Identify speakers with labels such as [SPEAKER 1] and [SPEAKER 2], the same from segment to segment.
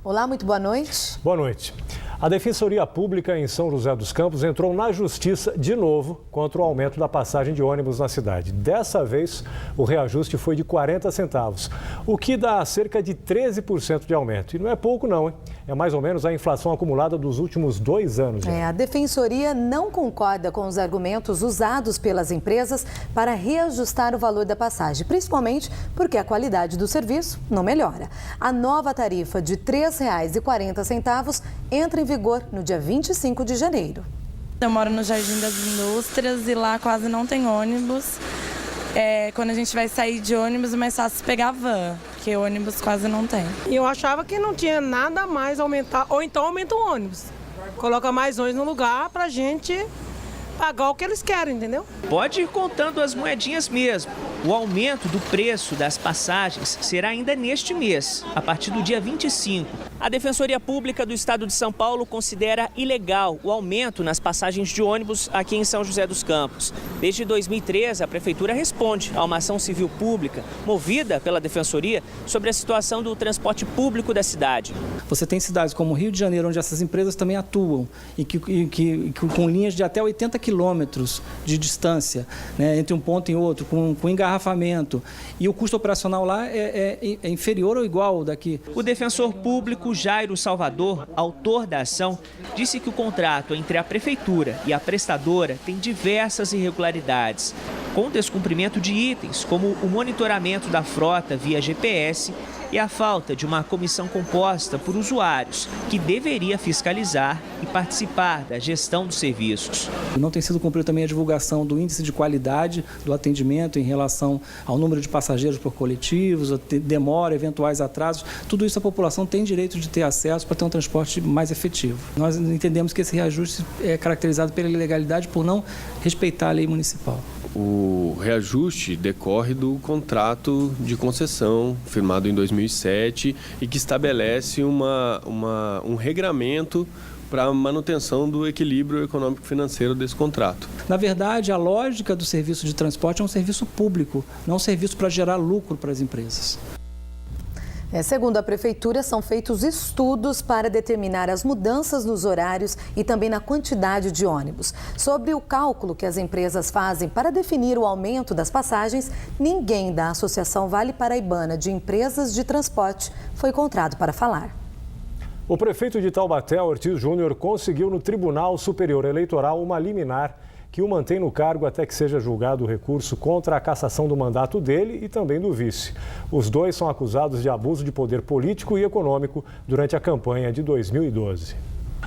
[SPEAKER 1] Olá, muito boa noite.
[SPEAKER 2] Boa noite. A Defensoria Pública em São José dos Campos entrou na Justiça de novo contra o aumento da passagem de ônibus na cidade. Dessa vez, o reajuste foi de 40 centavos, o que dá cerca de 13% de aumento. E não é pouco não, hein? É mais ou menos a inflação acumulada dos últimos 2 anos.
[SPEAKER 1] A Defensoria não concorda com os argumentos usados pelas empresas para reajustar o valor da passagem, principalmente porque a qualidade do serviço não melhora. A nova tarifa de R$ 3,40 entra em vigor no dia 25 de janeiro.
[SPEAKER 3] Eu moro no Jardim das Indústrias e lá quase não tem ônibus. Quando a gente vai sair de ônibus é mais fácil pegar a van, porque ônibus quase não tem.
[SPEAKER 4] Eu achava que não tinha nada mais aumentar, ou então aumenta o ônibus. Coloca mais ônibus no lugar pra gente pagar o que eles querem, entendeu?
[SPEAKER 5] Pode ir contando as moedinhas mesmo. O aumento do preço das passagens será ainda neste mês, a partir do dia 25. A Defensoria Pública do Estado de São Paulo considera ilegal o aumento nas passagens de ônibus aqui em São José dos Campos. Desde 2013, a Prefeitura responde a uma ação civil pública movida pela Defensoria sobre a situação do transporte público da cidade.
[SPEAKER 6] Você tem cidades como Rio de Janeiro, onde essas empresas também atuam e com linhas de até 80 quilômetros de distância, né, entre um ponto e outro, com engarrafamento. E o custo operacional lá é inferior ou igual ao daqui.
[SPEAKER 5] O defensor público Jairo Salvador, autor da ação, disse que o contrato entre a Prefeitura e a prestadora tem diversas irregularidades, com descumprimento de itens, como o monitoramento da frota via GPS e a falta de uma comissão composta por usuários, que deveria fiscalizar e participar da gestão dos serviços.
[SPEAKER 6] Não tem sido cumprida também a divulgação do índice de qualidade do atendimento em relação ao número de passageiros por coletivos, demora, eventuais atrasos. Tudo isso a população tem direito de ter acesso para ter um transporte mais efetivo. Nós entendemos que esse reajuste é caracterizado pela ilegalidade por não respeitar a lei municipal.
[SPEAKER 7] O reajuste decorre do contrato de concessão firmado em 2007 e que estabelece um regramento para a manutenção do equilíbrio econômico-financeiro desse contrato.
[SPEAKER 6] Na verdade, a lógica do serviço de transporte é um serviço público, não um serviço para gerar lucro para as empresas.
[SPEAKER 1] Segundo a Prefeitura, são feitos estudos para determinar as mudanças nos horários e também na quantidade de ônibus. Sobre o cálculo que as empresas fazem para definir o aumento das passagens, ninguém da Associação Vale Paraibana de Empresas de Transporte foi encontrado para falar.
[SPEAKER 2] O prefeito de Taubaté, Ortiz Júnior, conseguiu no Tribunal Superior Eleitoral uma liminar que o mantém no cargo até que seja julgado o recurso contra a cassação do mandato dele e também do vice. Os dois são acusados de abuso de poder político e econômico durante a campanha de 2012.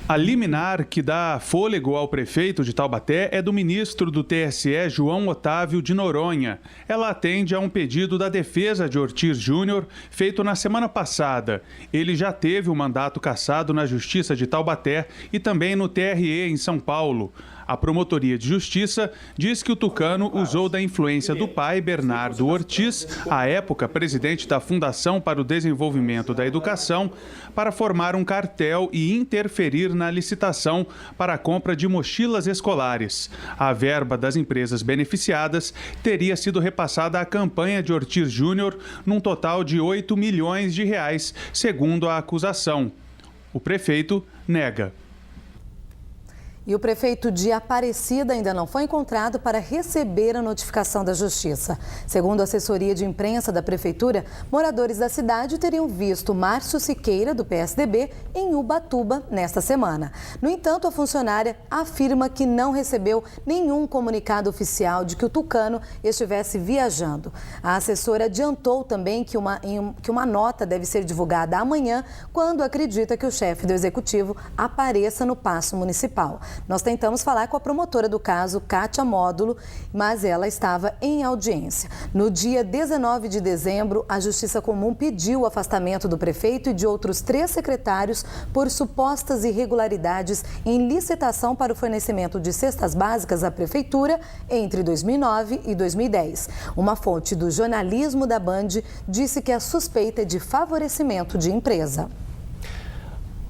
[SPEAKER 8] A liminar que dá fôlego ao prefeito de Taubaté é do ministro do TSE, João Otávio de Noronha. Ela atende a um pedido da defesa de Ortiz Júnior, feito na semana passada. Ele já teve o mandato cassado na Justiça de Taubaté e também no TRE em São Paulo. A Promotoria de Justiça diz que o tucano usou da influência do pai, Bernardo Ortiz, à época presidente da Fundação para o Desenvolvimento da Educação, para formar um cartel e interferir na licitação para a compra de mochilas escolares. A verba das empresas beneficiadas teria sido repassada à campanha de Ortiz Júnior num total de R$ 8 milhões, segundo a acusação. O prefeito nega.
[SPEAKER 1] E o prefeito de Aparecida ainda não foi encontrado para receber a notificação da Justiça. Segundo a assessoria de imprensa da Prefeitura, moradores da cidade teriam visto Márcio Siqueira, do PSDB, em Ubatuba nesta semana. No entanto, a funcionária afirma que não recebeu nenhum comunicado oficial de que o tucano estivesse viajando. A assessora adiantou também que uma nota deve ser divulgada amanhã, quando acredita que o chefe do executivo apareça no Paço Municipal. Nós tentamos falar com a promotora do caso, Kátia Módulo, mas ela estava em audiência. No dia 19 de dezembro, a Justiça Comum pediu o afastamento do prefeito e de outros 3 secretários por supostas irregularidades em licitação para o fornecimento de cestas básicas à Prefeitura entre 2009 e 2010. Uma fonte do jornalismo da Band disse que a suspeita é de favorecimento de empresa.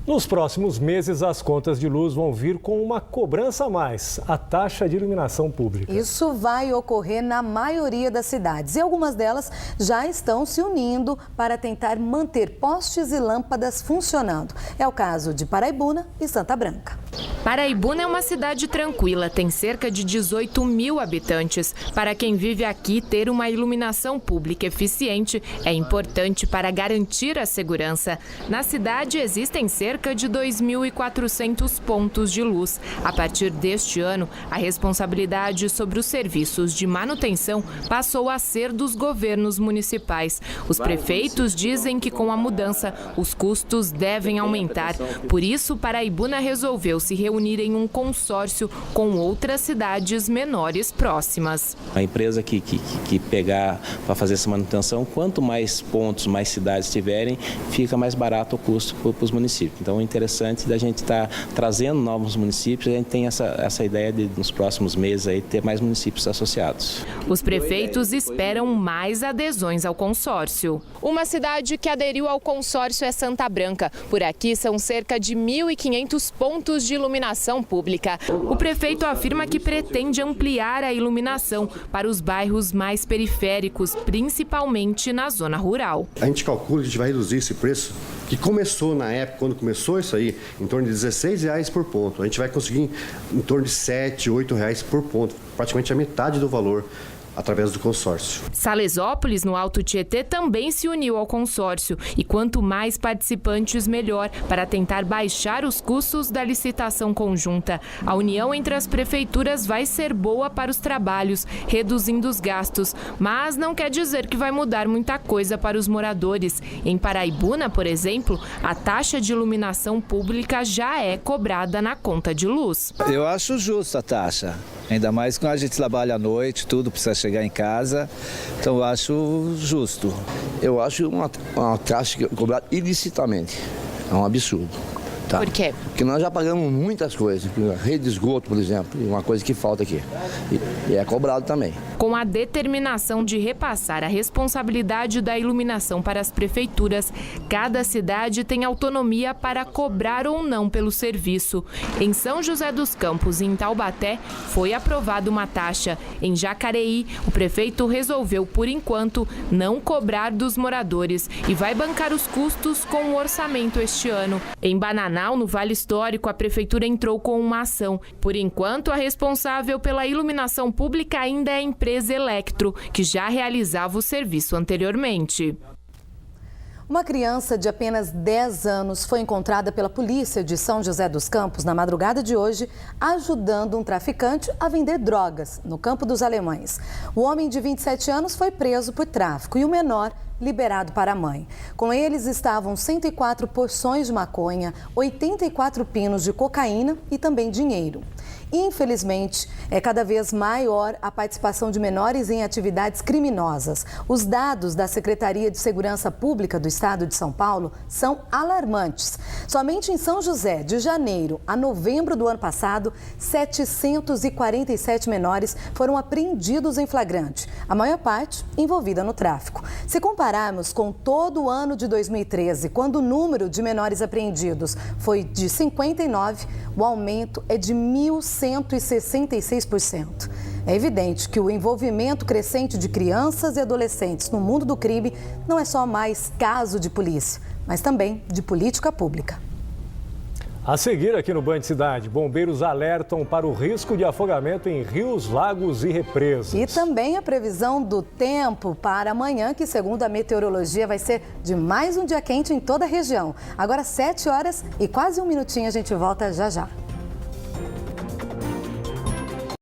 [SPEAKER 2] Nos próximos meses, as contas de luz vão vir com uma cobrança a mais, a taxa de iluminação pública.
[SPEAKER 1] Isso vai ocorrer na maioria das cidades e algumas delas já estão se unindo para tentar manter postes e lâmpadas funcionando. É o caso de Paraibuna e Santa Branca.
[SPEAKER 9] Paraibuna é uma cidade tranquila, tem cerca de 18 mil habitantes. Para quem vive aqui, ter uma iluminação pública eficiente é importante para garantir a segurança. Na cidade existem cerca de 2.400 pontos de luz. A partir deste ano, a responsabilidade sobre os serviços de manutenção passou a ser dos governos municipais. Os prefeitos dizem que com a mudança, os custos devem aumentar. Por isso, Paraibuna resolveu se reunir em um consórcio com outras cidades menores próximas.
[SPEAKER 10] A empresa que pegar para fazer essa manutenção, quanto mais pontos, mais cidades tiverem, fica mais barato o custo para os municípios. Então é interessante da gente estar trazendo novos municípios, a gente tem essa ideia de nos próximos meses aí ter mais municípios associados.
[SPEAKER 9] Os prefeitos esperam mais adesões ao consórcio. Uma cidade que aderiu ao consórcio é Santa Branca. Por aqui são cerca de 1.500 pontos de iluminação pública. O prefeito afirma que pretende ampliar a iluminação para os bairros mais periféricos, principalmente na zona rural.
[SPEAKER 11] A gente calcula que a gente vai reduzir esse preço, que começou na época, quando começou isso aí, em torno de R$16 por ponto. A gente vai conseguir em torno de R$7, R$8 por ponto, praticamente a metade do valor, através do consórcio.
[SPEAKER 9] Salesópolis, no Alto Tietê, também se uniu ao consórcio. E quanto mais participantes, melhor, para tentar baixar os custos da licitação conjunta. A união entre as prefeituras vai ser boa para os trabalhos, reduzindo os gastos. Mas não quer dizer que vai mudar muita coisa para os moradores. Em Paraibuna, por exemplo, a taxa de iluminação pública já é cobrada na conta de luz.
[SPEAKER 12] Eu acho justa a taxa. Ainda mais quando a gente trabalha à noite, tudo precisa chegar em casa, então eu acho justo.
[SPEAKER 13] Eu acho uma taxa cobrada ilicitamente, é um absurdo. Tá?
[SPEAKER 9] Por quê?
[SPEAKER 13] Porque nós já pagamos muitas coisas, rede de esgoto, por exemplo, uma coisa que falta aqui, e é cobrado também.
[SPEAKER 9] Com a determinação de repassar a responsabilidade da iluminação para as prefeituras, cada cidade tem autonomia para cobrar ou não pelo serviço. Em São José dos Campos e em Taubaté, foi aprovada uma taxa. Em Jacareí, o prefeito resolveu, por enquanto, não cobrar dos moradores e vai bancar os custos com o orçamento este ano. Em Bananal, no Vale Histórico, a prefeitura entrou com uma ação. Por enquanto, a responsável pela iluminação pública ainda é a empresa Electro, que já realizava o serviço anteriormente.
[SPEAKER 1] Uma criança de apenas 10 anos foi encontrada pela polícia de São José dos Campos na madrugada de hoje, ajudando um traficante a vender drogas no Campo dos Alemães. O homem de 27 anos foi preso por tráfico e o menor liberado para a mãe. Com eles estavam 104 porções de maconha, 84 pinos de cocaína e também dinheiro. Infelizmente, é cada vez maior a participação de menores em atividades criminosas. Os dados da Secretaria de Segurança Pública do Estado de São Paulo são alarmantes. Somente em São José, de janeiro a novembro do ano passado, 747 menores foram apreendidos em flagrante, a maior parte envolvida no tráfico. Se compararmos com todo o ano de 2013, quando o número de menores apreendidos foi de 59, o aumento é de 1.166%. É evidente que o envolvimento crescente de crianças e adolescentes no mundo do crime não é só mais caso de polícia, mas também de política pública.
[SPEAKER 2] A seguir aqui no Band Cidade, bombeiros alertam para o risco de afogamento em rios, lagos e represas.
[SPEAKER 1] E também a previsão do tempo para amanhã, que segundo a meteorologia vai ser de mais um dia quente em toda a região. Agora 7 horas e quase um minutinho, a gente volta já já.